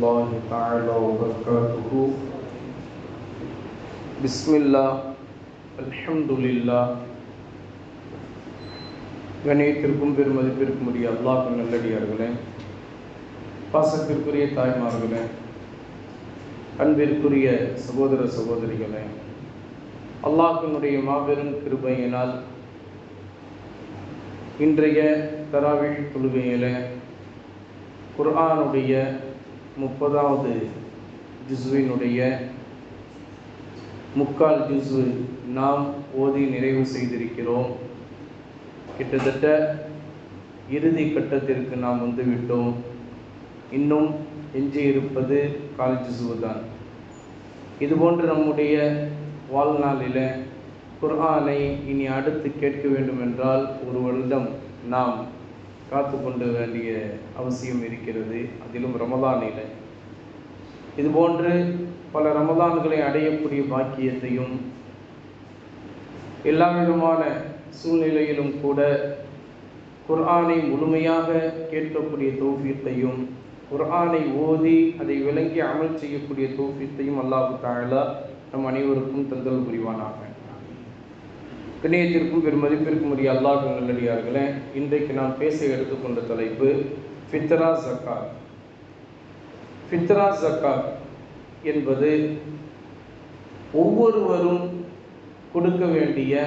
الله تعالى وبركاته. بسم الله الحمد لله. கணியத்திற்கும் பெருமதிப்பிற்கும் உரிய அல்லாஹ்வின் நல்லடியார்களே, பாசத்திற்குரிய தாய்மார்களே, அன்பிற்குரிய சகோதர சகோதரிகளே, அல்லாஹ்வினுடைய மாபெரும் கிருபையினால் இன்றைய தராவீஹ் தொழுகையிலே குர்ஆனுடைய 30வது ஜுஸ்வினுடைய முக்கால் ஜுஸ்வு நாம் ஓதி நிறைவு செய்திருக்கிறோம். கிட்டத்தட்ட இறுதி கட்டத்திற்கு நாம் வந்துவிட்டோம். இன்னும் எஞ்சி இருப்பது கால் ஜுஸ்வு தான். இதுபோன்று நம்முடைய வாழ்நாளில் குர்ஆனை இனி அடுத்து கேட்க வேண்டும் என்றால் ஒரு வருடம் நாம் காத்து கொண்டு வேண்டிய அவசியம் இருக்கிறது. அதிலும் ரமலானில் இதுபோன்று பல ரமலான்களை அடையக்கூடிய பாக்கியத்தையும் எல்லா விதமான சூழ்நிலையிலும் கூட குர்ஆனை முழுமையாக கேட்கக்கூடிய தௌஃபீக்கையும் குர்ஆனை ஓதி அதை விளங்கி அமல் செய்யக்கூடிய தௌஃபீக்கையும் அல்லாஹ் தஆலா நம் அனைவருக்கும் தந்தல் புரிவானாக. கண்ணியத்திற்கும் பெருமதிப்பிற்கும் உரிய அல்லாஹ்வின் நல்லடியார்களே, இன்றைக்கு நாம் பேச எடுத்துக்கொண்ட தலைப்பு ஃபித்ரா ஸகாத். ஃபித்ரா ஸகாத் என்பது ஒவ்வொருவரும் கொடுக்க வேண்டிய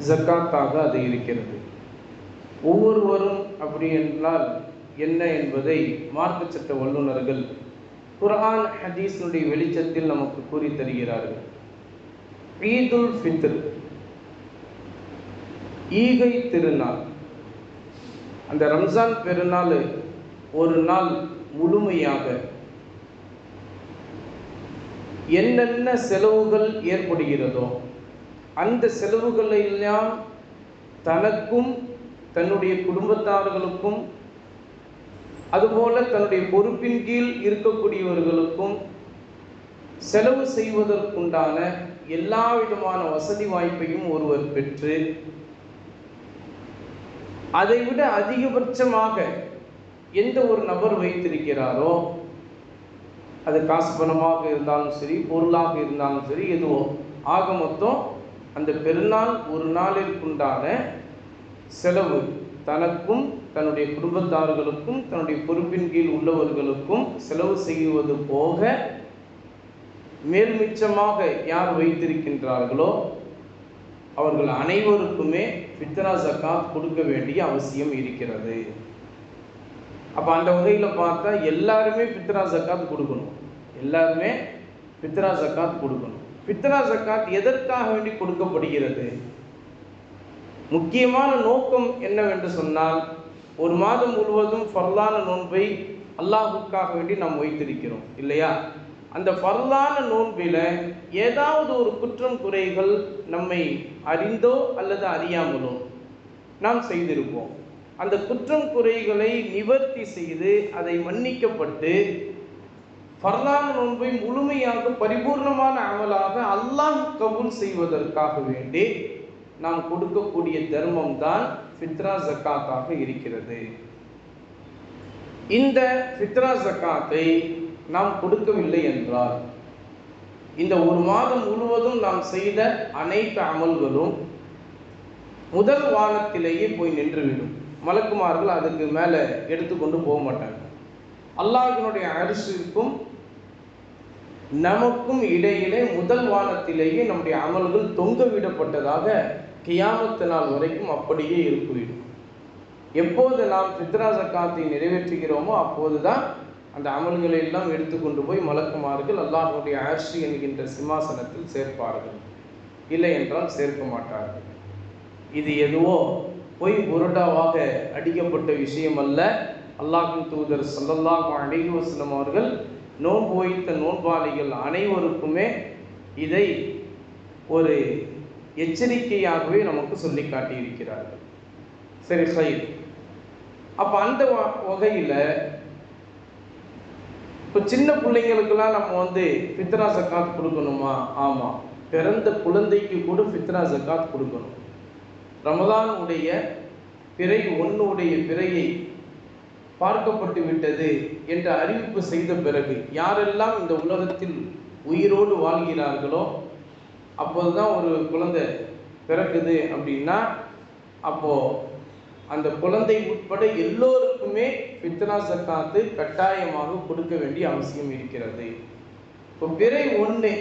ஸகாத்தாக அது இருக்கிறது. ஒவ்வொருவரும் அப்படி என்றால் என்ன என்பதை மார்க்க சட்ட வல்லுநர்கள் குர்ஆன் ஹதீஸுடைய வெளிச்சத்தில் நமக்கு கூறி தருகிறார்கள். ஈதுல் ஃபித்ர், ஈகை திருநாள். அந்த ரம்ஜான் பெருநாள் ஒரு நாள் முழுமையாக என்னென்ன செலவுகள் ஏற்படுகிறதோ அந்த செலவுகளை எல்லாம் தனக்கும் தன்னுடைய குடும்பத்தார்களுக்கும் அதுபோல தன்னுடைய பொறுப்பின் கீழ் இருக்கக்கூடியவர்களுக்கும் செலவு செய்வதற்குண்டான எல்லா விதமான வசதி வாய்ப்பையும் ஒருவர் பெற்று அதைவிட அதிகபட்சமாக எந்த ஒரு நபர் வைத்திருக்கிறாரோ, அது காசு பணமாக இருந்தாலும் சரி, பொருளாக இருந்தாலும் சரி, எதுவோ ஆக மொத்தம் அந்த பெருநாள் ஒரு நாளிற்குண்டான செலவு தனக்கும் தன்னுடைய குடும்பத்தார்களுக்கும் தன்னுடைய பொறுப்பின் கீழ் உள்ளவர்களுக்கும் செலவு செய்வது போக மேல் மிச்சமாக யார் வைத்திருக்கின்றார்களோ அவர்கள் அனைவருக்குமே ஃபித்ரா ஸகாத் கொடுக்க வேண்டிய அவசியம் இருக்கிறது. அப்போ அந்த வகையில் பார்த்தா எல்லாருமே ஃபித்ரா ஸகாத் கொடுக்கணும். எல்லாருமே ஃபித்ரா ஸகாத் கொடுக்கணும். ஃபித்ரா ஸகாத் எதற்காக வேண்டி கொடுக்கப்படுகிறது? முக்கியமான நோக்கம் என்னவென்று சொன்னால், ஒரு மாதம் முழுவதும் ஃபர்லான நோன்பை அல்லாஹுக்காக வேண்டி நாம் வைத்திருக்கிறோம் இல்லையா? அந்த ஃபர்லான நோன்பில் ஏதாவது ஒரு குற்றம் குறைகள் நம்மை அறிந்தோ அல்லது அறியாமலோ நாம் செய்திருப்போம். அந்த குற்றம் குறைகளை நிவர்த்தி செய்து அதை மன்னிக்கப்பட்டு ஃபர்லான நோன்பை முழுமையாக பரிபூர்ணமான அமலாக அல்லாஹ் கபூல் செய்வதற்காக வேண்டி நாம் கொடுக்கக்கூடிய தர்மம் தான் ஃபித்ரா ஸகாத்தாக இருக்கிறது. இந்த ஃபித்ரா ஸகாத்தை நாம் கொடுக்கவில்லை என்றால் இந்த ஒரு மாதம் முழுவதும் நாம் செய்த அனைத்து அமல்களும் முதல் வானத்திலேயே போய் நின்றுவிடும். மலக்குமார்கள் அதுக்கு மேலே எடுத்துக்கொண்டு போக மாட்டாங்க. அல்லாஹ்வினுடைய அரிசிக்கும் நமக்கும் இடையிலே முதல் வானத்திலேயே நம்முடைய அமல்கள் தொங்க விடப்பட்டதாக கியாமத்து நாள் வரைக்கும் அப்படியே இருந்துவிடும். எப்போது நாம் ஃபித்ரா ஸகாத்தை நிறைவேற்றுகிறோமோ அப்போதுதான் அந்த அமல்களை எல்லாம் எடுத்துக்கொண்டு போய் மலக்குமார்கள் அல்லாஹ்வுடைய அர்ஷ் என்கின்ற சிம்மாசனத்தில் சேர்ப்பார்கள். இல்லை என்றால் சேர்க்க மாட்டார்கள். இது எதுவோ பொய் புரட்டாவாக அடிக்கப்பட்ட விஷயம் அல்ல. அல்லாஹ்வின் தூதர் ஸல்லல்லாஹு அலைஹி வஸல்லம் அவர்கள் நோன்பு வைத்த நோன்பாளிகள் அனைவருக்குமே இதை ஒரு எச்சரிக்கையாகவே நமக்கு சொல்லி காட்டியிருக்கிறார்கள். சரி, ஹைர். அப்போ அந்த வகையில் இப்போ சின்ன பிள்ளைங்களுக்கெல்லாம் நம்ம ஃபித்ரா ஸகாத் கொடுக்கணுமா? ஆமாம், பிறந்த குழந்தைக்கு கூட ஃபித்ரா ஸகாத் கொடுக்கணும். ரமலான் உடைய பிறை 1 பிறையை பார்க்கப்பட்டு விட்டது என்ற அறிவிப்பு செய்த பிறகு யாரெல்லாம் இந்த உலகத்தில் உயிரோடு வாழ்கிறார்களோ, அப்போதுதான் ஒரு குழந்தை பிறக்குது அப்படின்னா, அப்போ அந்த குழந்தை உட்பட எல்லோருக்குமே ஃபித்ரா ஜக்காத்து கட்டாயமாக கொடுக்க வேண்டிய அவசியம் இருக்கிறது. இப்போ பிறை 1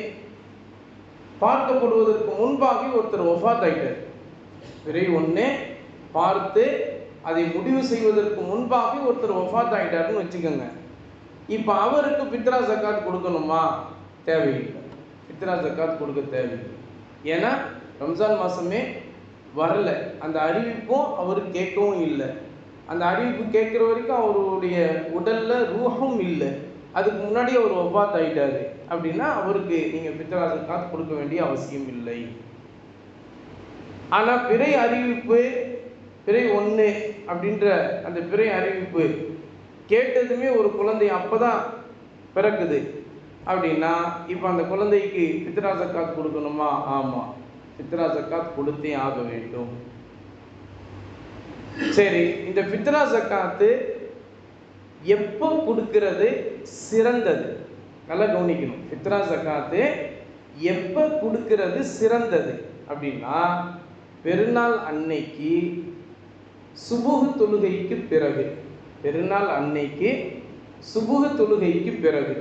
பார்க்கப்படுவதற்கு முன்பாக ஒருத்தர் வஃபாத் ஆயிட்டார். பிறை 1 பார்த்து அதை முடிவு செய்வதற்கு முன்பாக ஒருத்தர் வஃபாத் ஆயிட்டாருன்னு வச்சுக்கோங்க. இப்போ அவருக்கு ஃபித்ரா ஜக்காத் கொடுக்கணுமா? தேவையில்லை. ஃபித்ரா ஜக்காத் கொடுக்க தேவையில்லை. ஏன்னா ரம்ஜான் மாதமே வரல, அந்த அறிவிப்பும் அவர் கேட்கவும் இல்லை. அந்த அறிவிப்பு கேட்குற வரைக்கும் அவருடைய உடல்ல ரூஹும் இல்லை. அதுக்கு முன்னாடி அவர் வஃபாத் ஆயிட்டாரு அப்படின்னா அவருக்கு நீங்கள் ஃபித்ரா ஜக்காத் கொடுக்க வேண்டிய அவசியம் இல்லை. ஆனால் பிறை அறிவிப்பு, பிறை 1 அப்படின்ற அந்த பிறை அறிவிப்பு கேட்டதுமே ஒரு குழந்தை அப்போதான் பிறக்குது அப்படின்னா, இப்போ அந்த குழந்தைக்கு ஃபித்ரா ஜக்காத் கொடுக்கணுமா? ஆமாம், ஃபித்ரா ஜக்காத் கொடுத்தே ஆக வேண்டும். சரி, இந்த ஃபித்ரா ஜக்காத்து எப்போ கொடுக்கிறது சிறந்தது? நல்லா கவனிக்கணும். ஃபித்ரா ஜக்காத்து எப்போ கொடுக்கிறது சிறந்தது அப்படின்னா, பெருநாள் அன்னைக்கு சுபுஹ் தொழுகைக்கு பிறகு. பெருநாள் அன்னைக்கு சுபுஹ் தொழுகைக்கு பிறகு.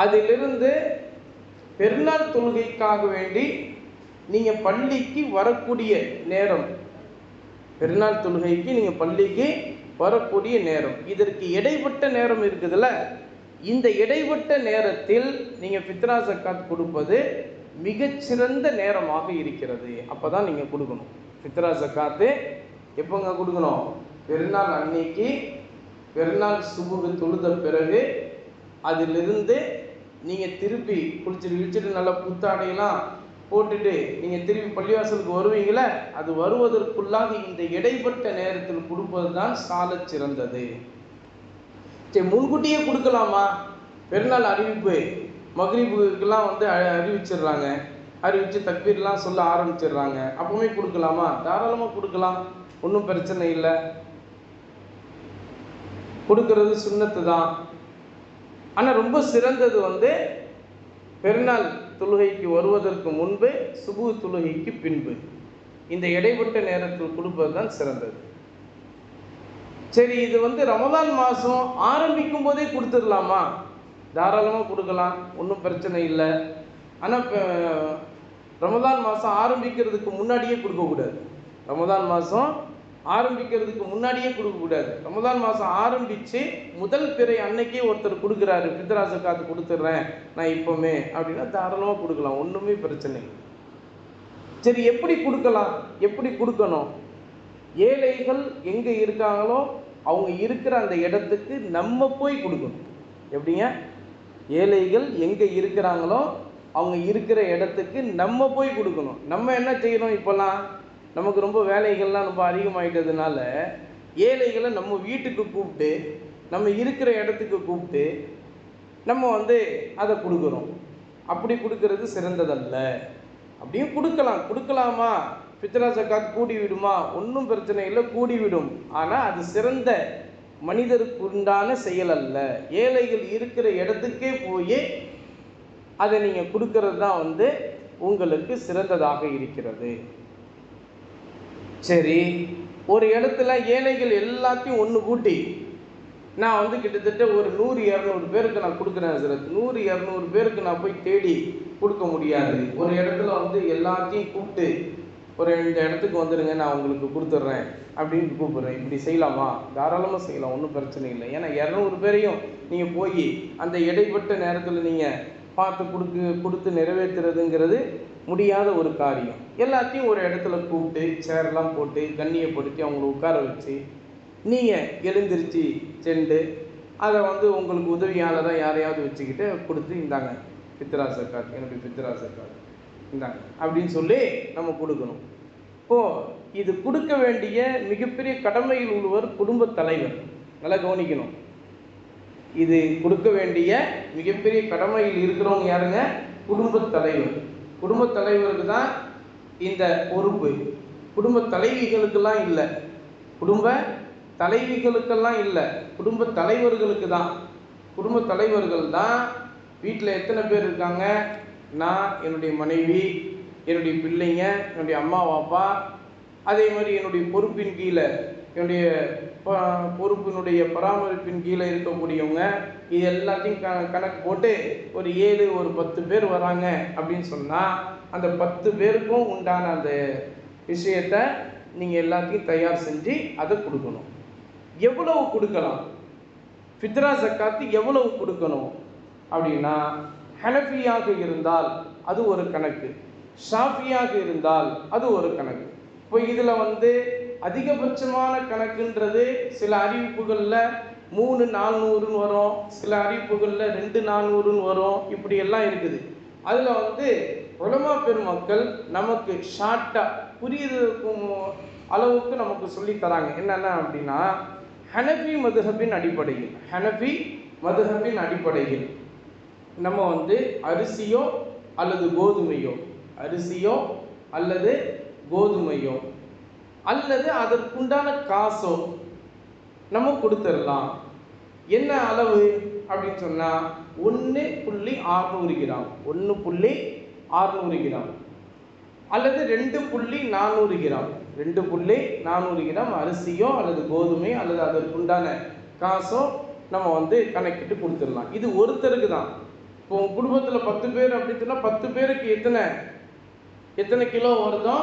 அதிலிருந்து பெருநாள் தொழுகைக்காக வேண்டி நீங்கள் பள்ளிக்கு வரக்கூடிய நேரம், பெருநாள் தொழுகைக்கு நீங்கள் பள்ளிக்கு வரக்கூடிய நேரம், இதற்கு இடைப்பட்ட நேரம் இருக்குதுல்ல, இந்த இடைப்பட்ட நேரத்தில் நீங்கள் ஃபித்ரா ஜக்காத் கொடுப்பது மிகச்சிறந்த நேரமாக இருக்கிறது. அப்போ தான் நீங்கள் கொடுக்கணும். ஃபித்ரா ஜக்காத்து எப்போங்க கொடுக்கணும்? பெருநாள் அன்னைக்கு, பெருநாள் சுபுஹ் தொழுத பிறகு. அதிலிருந்து நீங்கள் திருப்பி குளிச்சுட்டு நல்லா புத்தாடையெல்லாம் போட்டுட்டு நீங்கள் திருப்பி பள்ளிவாசலுக்கு வருவீங்களே, அது வருவதற்குள்ளாக இந்த இடைப்பட்ட நேரத்தில் கொடுப்பது தான் சால சிறந்தது. சரி, முன்கூட்டியே கொடுக்கலாமா? பெருநாள் அறிவிப்பு மக்ரிபுக்கெல்லாம் அறிவிச்சிடுறாங்க, அறிவித்து தக்பீர்லாம் சொல்ல ஆரம்பிச்சிடுறாங்க, அப்பவுமே கொடுக்கலாமா? தாராளமாக கொடுக்கலாம், ஒன்றும் பிரச்சனை இல்லை. கொடுக்கறது சுன்னத்து தான். ஆனால் ரொம்ப சிறந்தது பெருநாள் தொழுகைக்கு வருவதற்கு முன்பு, சுபுஹ் தொழுகைக்கு பின்பு, இந்த இடைப்பட்ட நேரத்தில் கொடுப்பது தான் சிறந்தது. சரி, இது ரமதான் மாதம் ஆரம்பிக்கும் போதே கொடுத்துடலாமா? தாராளமாக கொடுக்கலாம், ஒன்றும் பிரச்சனை இல்லை. ஆனால் ரமதான் மாதம் ஆரம்பிக்கிறதுக்கு முன்னாடியே கொடுக்கக்கூடாது. ரமதான் மாதம் ஆரம்பிக்கிறதுக்கு முன்னாடியே கொடுக்கக்கூடாது. ரமதான் மாதம் ஆரம்பித்து முதல் பிறை அன்னைக்கே ஒருத்தர் கொடுக்குறாரு, ஃபித்ரா ஜக்காத்து கொடுத்துட்றேன் நான் இப்போமே அப்படின்னா தாராளமாக கொடுக்கலாம், ஒன்றுமே பிரச்சனை இல்லை. சரி, எப்படி கொடுக்கலாம், எப்படி கொடுக்கணும்? ஏழைகள் எங்கே இருக்காங்களோ அவங்க இருக்கிற அந்த இடத்துக்கு நம்ம போய் கொடுக்கணும். எப்படிங்க? ஏழைகள் எங்கே இருக்கிறாங்களோ அவங்க இருக்கிற இடத்துக்கு நம்ம போய் கொடுக்கணும். நம்ம என்ன செய்யணும்? இப்போல்லாம் நமக்கு ரொம்ப வேலைகள்லாம் ரொம்ப அதிகமாகிட்டதுனால ஏழைகளை நம்ம வீட்டுக்கு கூப்பிட்டு, நம்ம இருக்கிற இடத்துக்கு கூப்பிட்டு நம்ம அதை கொடுக்குறோம். அப்படி கொடுக்கறது சிறந்ததல்ல. அப்படியும் கொடுக்கலாமா? ஃபித்ரா ஜக்காத் கூடி விடுமா? ஒன்றும் பிரச்சனை இல்லை, கூடிவிடும். ஆனால் அது சிறந்த மனிதருக்கு உண்டான செயல் அல்ல. ஏழைகள் இருக்கிற இடத்துக்கே போய் அதை நீங்கள் கொடுக்கறது தான் உங்களுக்கு சிறந்ததாக இருக்கிறது. சரி, ஒரு இடத்துல ஏழைகள் எல்லாத்தையும் ஒன்று கூட்டி நான் கிட்டத்தட்ட ஒரு 100-200 பேருக்கு நான் கொடுக்குறேன் சார். 100-200 பேருக்கு நான் போய் தேடி கொடுக்க முடியாது. ஒரு இடத்துல எல்லாத்தையும் கூப்பிட்டு இந்த இடத்துக்கு வந்துடுங்க, நான் உங்களுக்கு கொடுத்துட்றேன் அப்படின்னு கூப்பிட்றேன். இப்படி செய்யலாமா? தாராளமாக செய்யலாம், ஒன்றும் பிரச்சனை இல்லை. ஏன்னா 200 பேரையும் நீங்கள் போய் அந்த இடைப்பட்ட நேரத்தில் நீங்கள் பார்த்து கொடுத்து நிறைவேற்றுறதுங்கிறது முடியாத ஒரு காரியம். எல்லாத்தையும் ஒரு இடத்துல கூப்பிட்டு சேர்லாம் போட்டு கண்ணியப்படுத்தி அவங்கள உட்கார வச்சு நீங்கள் எழுந்திரிச்சு சென்று அதை உங்களுக்கு உதவியாளராக யாரையாவது வச்சுக்கிட்டு கொடுத்து, இந்தாங்க ஃபித்ரா ஜக்காத், என்னுடைய ஃபித்ரா ஜக்காத் இந்தாங்க அப்படின்னு சொல்லி நம்ம கொடுக்கணும். இப்போது இது கொடுக்க வேண்டிய மிகப்பெரிய கடமையில் உள்ளவர் குடும்ப தலைவர். நல்லா கவனிக்கணும். இது கொடுக்க வேண்டிய மிகப்பெரிய கடமையில் இருக்கிறவங்க யாருங்க? குடும்ப தலைவர். குடும்ப தலைவருக்கு தான் இந்த பொறுப்பு. குடும்ப தலைவிகளுக்கெல்லாம் இல்லை. குடும்ப தலைவிகளுக்கெல்லாம் இல்லை, குடும்ப தலைவர்களுக்கு தான். குடும்ப தலைவர்கள் தான். வீட்டில் எத்தனை பேர் இருக்காங்க? நான், என்னுடைய மனைவி, என்னுடைய பிள்ளைங்க, என்னுடைய அம்மா அப்பா, அதே மாதிரி என்னுடைய பொறுப்பின் கீழே, என்னுடைய பொறுப்பினுடைய பராமரிப்பின் கீழே இருக்கக்கூடியவங்க, இது எல்லாத்தையும் கணக்கு போட்டு ஒரு 7 ஒரு 10 பேர் வராங்க அப்படின்னு சொன்னால், அந்த 10 பேருக்கும் உண்டான அந்த விஷயத்தை நீங்கள் எல்லாத்தையும் தயார் செஞ்சு அதை கொடுக்கணும். எவ்வளவு கொடுக்கலாம்? ஃபித்ரா ஜக்காத்து எவ்வளவு கொடுக்கணும் அப்படின்னா, ஹனஃபியாக இருந்தால் அது ஒரு கணக்கு, ஷாஃபியாக இருந்தால் அது ஒரு கணக்கு. இப்போ இதில் அதிகபட்சமான கணக்குன்றது சில அறிவிப்புகளில் 3,400 வரும், சில அறிவிப்புகளில் 2,400 வரும், இப்படி எல்லாம் இருக்குது. அதில் உலமா பெருமக்கள் நமக்கு ஷார்ட்டாக புரியுறதுக்கும் அளவுக்கு நமக்கு சொல்லி தராங்க. என்னென்ன அப்படின்னா, ஹனஃபி மதுஹபின் அடிப்படையில் நம்ம அரிசியோ அல்லது கோதுமையோ அல்லது அதற்குண்டான காசோ நம்ம கொடுத்துடலாம். என்ன அளவு அப்படின்னு சொன்னால் 1.600 கிராம், 1.600 கிராம் அல்லது 2.400 கிராம், 2.400 கிராம் அரிசியோ அல்லது கோதுமையோ அல்லது அதற்குண்டான காசோ நம்ம கணக்கிட்டு கொடுத்துடலாம். இது ஒருத்தருக்கு தான். இப்போ உங்கள் குடும்பத்தில் 10 பேர் அப்படின்னு சொன்னால் 10 பேருக்கு எத்தனை கிலோ வருதோ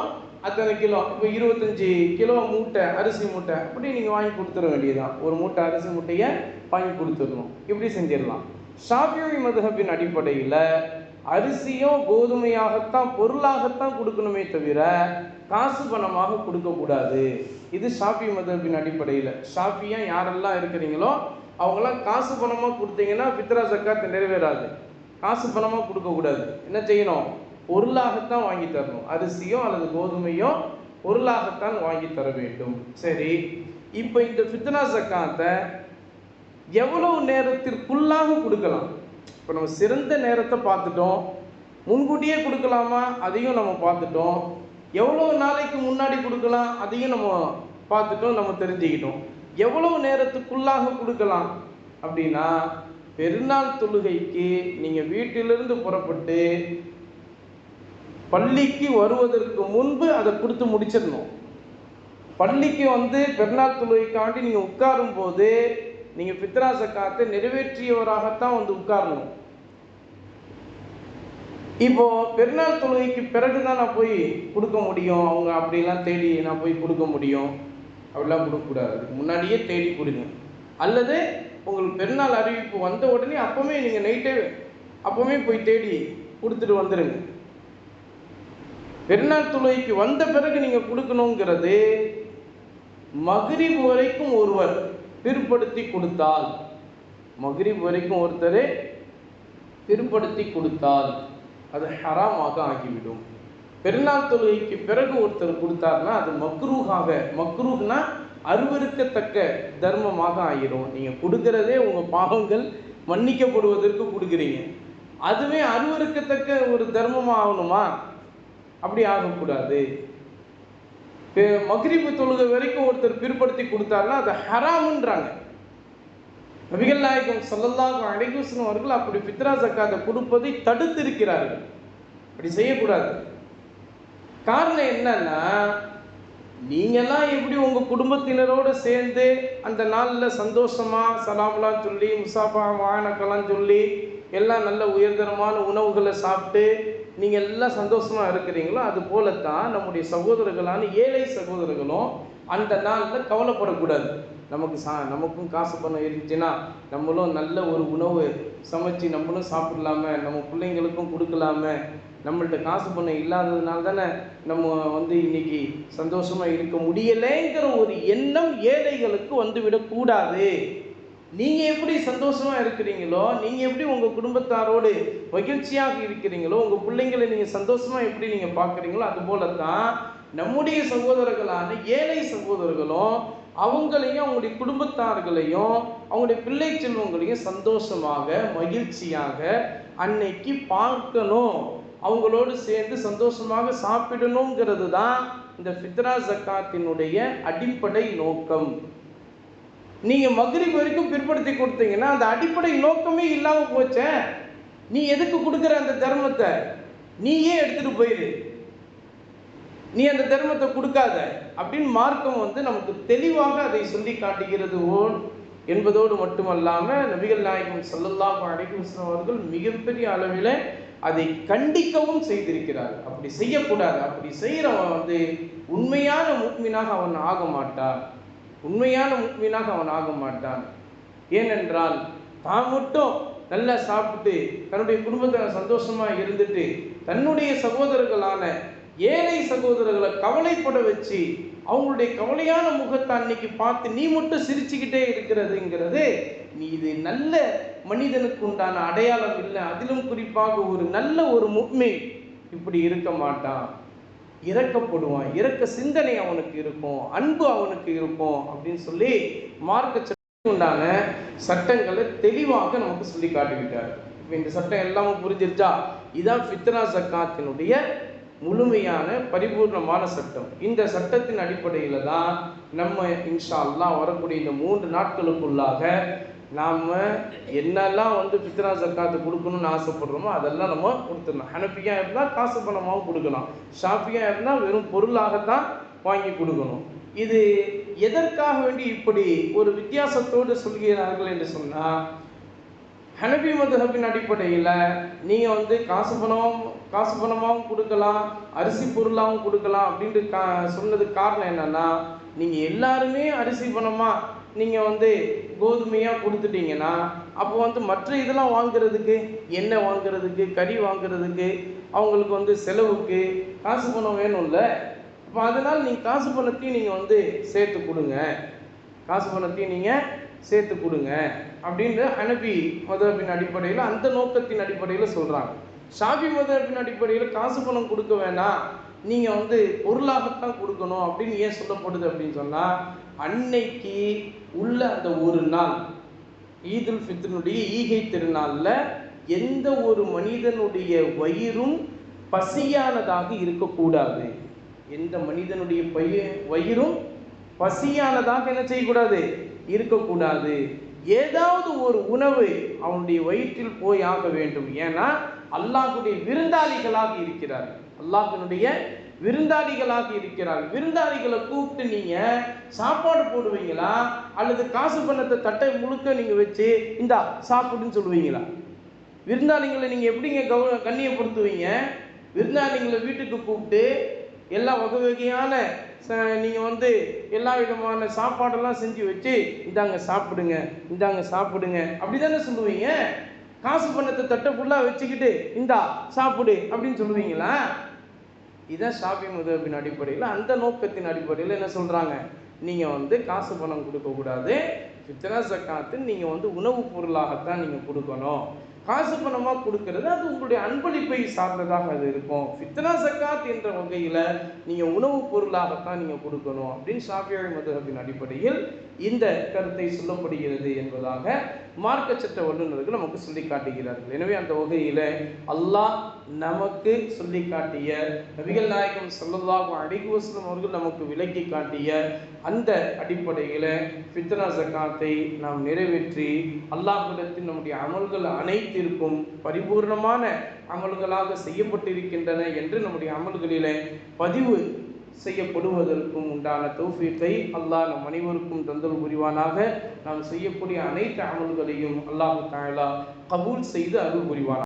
அத்தனை கிலோ. இப்போ 25 கிலோ மூட்டை அரிசி மூட்டை அப்படி நீங்கள் வாங்கி கொடுத்துட வேண்டியதுதான். ஒரு மூட்டை அரிசி மூட்டையை வாங்கி கொடுத்துடணும். இப்படி செஞ்சிடலாம். ஷாஃபிஈ மதுஹபின் அடிப்படையில் அரிசியோ கோதுமையாகத்தான், பொருளாகத்தான் கொடுக்கணுமே தவிர காசு பணமாக கொடுக்கக்கூடாது. இது ஷாஃபிஈ மதுஹபின் அடிப்படையில். ஷாஃபியா யாரெல்லாம் இருக்கிறீங்களோ அவங்களாம் காசு பணமாக கொடுத்தீங்கன்னா ஃபித்ரா ஜக்காத் நிறைவேறாது. காசு பணமாக கொடுக்கக்கூடாது. என்ன செய்யணும்? பொருளாகத்தான் வாங்கி தரணும். அரிசியோ அல்லது கோதுமையோ பொருளாகத்தான் வாங்கி தர வேண்டும். சரி, இப்போ இந்த ஃபித்ரா ஜக்காத்தை எவ்வளவு நேரத்திற்குள்ளாக கொடுக்கலாம்? இப்போ நம்ம சிறந்த நேரத்தை பார்த்துட்டோம், முன்கூட்டியே கொடுக்கலாமா அதையும் நம்ம பார்த்துட்டோம், எவ்வளோ நாளைக்கு முன்னாடி கொடுக்கலாம் அதையும் நம்ம பார்த்துட்டோம், நம்ம தெரிஞ்சுக்கிட்டோம். எவ்வளவு நேரத்துக்குள்ளாக கொடுக்கலாம் அப்படின்னா, பெருநாள் தொழுகைக்கு நீங்கள் வீட்டிலிருந்து புறப்பட்டு பள்ளிக்கு வருவதற்கு முன்பு அதை கொடுத்து முடிச்சிடணும். பள்ளிக்கு பெருநாள் தொழுகைக்காண்டி நீங்கள் உட்காரும் போது நீங்கள் ஃபித்ரா ஜக்காத்தை நிறைவேற்றியவராகத்தான் உட்காரணும். இப்போ பெருநாள் தொழுகைக்கு பிறகுதான் நான் போய் கொடுக்க முடியும், அவங்க அப்படிலாம் தேடி நான் போய் கொடுக்க முடியும் அப்படிலாம் கொடுக்கக்கூடாது. அதுக்கு முன்னாடியே தேடி கொடுங்க. அல்லது உங்களுக்கு பெருநாள் அறிவிப்பு வந்த உடனே அப்போவுமே நீங்கள் நைட்டே அப்போவுமே போய் தேடி கொடுத்துட்டு வந்துடுங்க. பெருநாள் தொழுகைக்கு வந்த பிறகு நீங்கள் கொடுக்கணுங்கிறது மக்ரிப் வரைக்கும் ஒருவர் பிற்படுத்தி கொடுத்தால், மக்ரிப் வரைக்கும் ஒருத்தர் பிற்படுத்தி கொடுத்தால் அது ஹராமாக ஆகிவிடும். பெருநாள் தொழுகைக்கு பிறகு ஒருத்தர் கொடுத்தாருன்னா அது மக்ரூஹ்னா அருவருக்கத்தக்க தர்மமாக ஆகிடும். நீங்கள் கொடுக்கறதே உங்கள் பாவங்கள் மன்னிக்கப்படுவதற்கு கொடுக்குறீங்க, அதுவே அருவருக்கத்தக்க ஒரு தர்மமாக ஆகணுமா? அப்படி ஆகக்கூடாது. மக்ரிப் தொழுகை வரைக்கும் ஒருத்தர் பிற்படுத்தி கொடுத்தாருன்னா அது ஹராமுன்றாங்க. நபிகள் நாயகம் ஸல்லல்லாஹு அலைஹி வஸல்லம் அவர்கள் அப்படி ஃபித்ரா ஜக்காத்தை கொடுப்பதை தடுத்திருக்கிறார்கள். அப்படி செய்யக்கூடாது. காரணம் என்னன்னா, நீங்கெல்லாம் எப்படி உங்கள் குடும்பத்தினரோடு சேர்ந்து அந்த நாளில் சந்தோஷமாக சலாம்லாம் சொல்லி முசாஃபா வானக்கெல்லாம் சொல்லி எல்லாம் நல்ல உயர்தரமான உணவுகளை சாப்பிட்டு நீங்கள் எல்லாம் சந்தோஷமாக இருக்கிறீங்களோ, அது போலத்தான் நம்முடைய சகோதரர்களான ஏழை சகோதரர்களும் அந்த நாளில் கவலைப்படக்கூடாது. நமக்கும் காசு பணம் இருந்துச்சுன்னா நம்மளும் நல்ல ஒரு உணவு சமைச்சு நம்மளும் சாப்பிடலாம, நம்ம பிள்ளைங்களுக்கும் கொடுக்கலாம, நம்மள்ட்ட காசு பணம் இல்லாததுனால தானே நம்ம இன்னைக்கு சந்தோஷமாக இருக்க முடியலைங்கிற ஒரு எண்ணம் ஏழைகளுக்கு விடக்கூடாது. நீங்கள் எப்படி சந்தோஷமாக இருக்கிறீங்களோ, நீங்கள் எப்படி உங்கள் குடும்பத்தாரோடு மகிழ்ச்சியாக இருக்கிறீங்களோ, உங்கள் பிள்ளைங்களை நீங்கள் சந்தோஷமாக எப்படி நீங்கள் பார்க்குறீங்களோ, அதுபோல தான் நம்முடைய சகோதரர்களான ஏழை சகோதரர்களும் அவங்களையும் அவங்களுடைய குடும்பத்தார்களையும் அவங்களுடைய பிள்ளை செல்வங்களையும் சந்தோஷமாக மகிழ்ச்சியாக அன்னைக்கு பார்க்கணும், அவங்களோடு சேர்ந்து சந்தோஷமாக சாப்பிடணுங்கிறது தான் இந்த ஃபித்ரா ஜக்காத்தினுடைய அடிப்படை நோக்கம். நீங்கள் மக்ரிப் வரைக்கும் பிற்படுத்தி கொடுத்தீங்கன்னா அந்த அடிப்படை நோக்கமே இல்லாமல் போச்சே. நீ எதுக்கு கொடுக்குற அந்த தர்மத்தை? நீயே எடுத்துகிட்டு போயிடு, நீ அந்த தர்மத்தை கொடுக்காத அப்படின்னு மார்க்கம் நமக்கு தெளிவாக அதை சொல்லி காட்டுகிறது என்பதோடு மட்டுமல்லாமல் நபிகள் நாயகம் ஸல்லல்லாஹு அலைஹி வஸல்லம் அவர்கள் மிகப்பெரிய அளவில் அதை கண்டிக்கவும் செய்திருக்கிறார். அப்படி செய்யக்கூடாது. அப்படி செய்கிறவன் உண்மையான முஃமினாக அவன் ஆக மாட்டான். உண்மையான முஃமினாக அவன் ஆக மாட்டான். ஏனென்றால் தான் மட்டும் நல்லா சாப்பிட்டு தன்னுடைய குடும்பத்தில் சந்தோஷமாக இருந்துட்டு தன்னுடைய சகோதரர்களான ஏழை சகோதரர்களை கவலைப்பட வச்சு அவங்களுடைய கவலையான முகத்தை அன்னைக்கு பார்த்து நீ மட்டும் சிரிச்சுக்கிட்டே இருக்கிறதுங்கிறது நீ இது நல்ல மனிதனுக்கு உண்டான அடையாளம் இல்லை. அதிலும் குறிப்பாக ஒரு நல்ல ஒரு முஃமின் இப்படி இருக்க மாட்டான். இறக்கப்படுவான், இறக்க சிந்தனை அவனுக்கு இருக்கும், அன்பு அவனுக்கு இருக்கும் அப்படின்னு சொல்லி மார்க்க உண்டான சட்டங்களை தெளிவாக நமக்கு சொல்லி காட்டிவிட்டார். இப்போ இந்த சட்டம் எல்லாமே புரிஞ்சிருச்சா? இதுதான் ஃபித்ரா ஸக்காத்தினுடைய முழுமையான பரிபூர்ணமான சட்டம். இந்த சட்டத்தின் அடிப்படையில் தான் நம்ம இன்ஷா அல்லாஹ் வரக்கூடிய இந்த 3 நாட்களுக்குள்ளாக நாம் என்னெல்லாம் ஃபித்ரா ஸக்காத்து கொடுக்கணும்னு ஆசைப்படுறோமோ அதெல்லாம் நம்ம கொடுத்துடலாம். ஹனஃபியா இருந்தால் காசு பணமாகவும் கொடுக்கலாம், ஷாஃபியா இருந்தால் வெறும் பொருளாகத்தான் வாங்கி கொடுக்கணும். இது எதற்காக வேண்டி இப்படி ஒரு வித்தியாசத்தோடு சொல்கிறார்கள் என்று சொன்னால், ஹனபி மதுஹபின் அடிப்படையில் நீங்கள் காசு பணமாகவும் கொடுக்கலாம், அரிசி பொருளாகவும் கொடுக்கலாம் அப்படின்ட்டு சொன்னதுக்கு காரணம் என்னென்னா, நீங்கள் எல்லாருமே அரிசி பணமாக நீங்கள் கோதுமையாக கொடுத்துட்டீங்கன்னா அப்போ மற்ற இதெல்லாம் வாங்குறதுக்கு, எண்ணெய் வாங்குறதுக்கு, கறி வாங்குறதுக்கு, அவங்களுக்கு செலவுக்கு காசு பணம் வேணும்ல. அப்போ அதனால் நீங்கள் காசு பணத்தையும் நீங்கள் சேர்த்து கொடுங்க, காசு பணத்தையும் நீங்கள் சேர்த்து கொடுங்க அப்படின்ற ஹனபி மதுஹபின் அடிப்படையில் அந்த நோக்கத்தின் அடிப்படையில் சொல்கிறாங்க. ஷாஃபி மதுஹபின் அடிப்படையில் காசு பணம் கொடுக்க வேணாம், நீங்கள் பொருளாகத்தான் கொடுக்கணும் அப்படின்னு ஏன் சொல்லப்படுது அப்படின்னு சொன்னால், அன்னைக்கு உள்ள அந்த ஒரு நாள் ஈதுல் ஃபித்ருடைய ஈகை திருநாளில் எந்த ஒரு மனிதனுடைய வயிறும் பசியானதாக இருக்கக்கூடாது. எந்த மனிதனுடைய வயிறும் பசியானதாக என்ன செய்யக்கூடாது? இருக்கக்கூடாது. ஏதாவது ஒரு உணவு அவனுடைய வயிற்றில் போய் ஆக வேண்டும். ஏன்னா அல்லாஹ்வுடைய விருந்தாளிகளாக இருக்கிறார்கள், அல்லாஹ்வினுடைய விருந்தாளிகளாக இருக்கிறார்கள். விருந்தாளிகளை கூப்பிட்டு நீங்கள் சாப்பாடு போடுவீங்களா அல்லது காசு பணத்தை தட்டை முழுக்க நீங்கள் வச்சு இந்தா சாப்பிடுன்னு சொல்லுவீங்களா? விருந்தாளிகளை நீங்கள் எப்படிங்க கண்ணியப்படுத்துவீங்க? விருந்தாளிகளை வீட்டுக்கு கூப்பிட்டு எல்லா வகையான நீங்கள் எல்லா விதமான சாப்பாடெல்லாம் செஞ்சு வச்சு இந்தாங்க சாப்பிடுங்க, இந்தாங்க சாப்பிடுங்க அப்படி தானே சொல்லுவீங்க? காசு பணத்தை தட்டை ஃபுல்லாக வச்சுக்கிட்டு இந்தா சாப்பிடு அப்படின்னு சொல்லுவீங்களா? இதான் ஷாஃபி மதுஹபின் அடிப்படையில் அந்த நோக்கத்தின் அடிப்படையில் என்ன சொல்கிறாங்க, நீங்கள் காசு பணம் கொடுக்கக்கூடாது, ஃபித்ரா ஸக்காத்து நீங்கள் உணவு பொருளாகத்தான் நீங்கள் கொடுக்கணும். காசு பணமாக கொடுக்கறது அது உங்களுடைய அன்பளிப்பை சார்ந்ததாக அது இருக்கும். ஃபித்ரா ஸக்காத் என்ற வகையில் நீங்கள் உணவு பொருளாகத்தான் நீங்கள் கொடுக்கணும் அப்படின்னு ஷாஃபிஈ மதுஹபின் அடிப்படையில் இந்த கருத்தை சொல்லப்படுகிறது என்பதாக மார்க்க சட்ட வல்லுநர்கள் நமக்கு சொல்லி காட்டுகிறார்கள். எனவே அந்த வகையில் அல்லாஹ் நமக்கு சொல்லி காட்டிய, நபிகள் நாயகம் ஸல்லல்லாஹு அலைஹி வஸல்லம் அவர்கள் நமக்கு விளக்கி காட்டிய அந்த அடிப்படையில் ஃபித்ரா ஸக்காத்தை நாம் நிறைவேற்றி அல்லாஹ்விடத்தில் நம்முடைய அமல்கள் அனைத்திற்கும் பரிபூர்ணமான அமல்களாக செய்யப்பட்டிருக்கின்றன என்று நம்முடைய அமல்களில் பதிவு செய்யப்படுவதற்கும் உண்டான தௌஃபீக்கை அல்லாஹ் நம் அனைவருக்கும் தந்தல் புரிவானாக. நாம் செய்யக்கூடிய அனைத்து அமல்களையும் அல்லாஹ் தஆலா கபூல் செய்து அருள் புரிவானாக.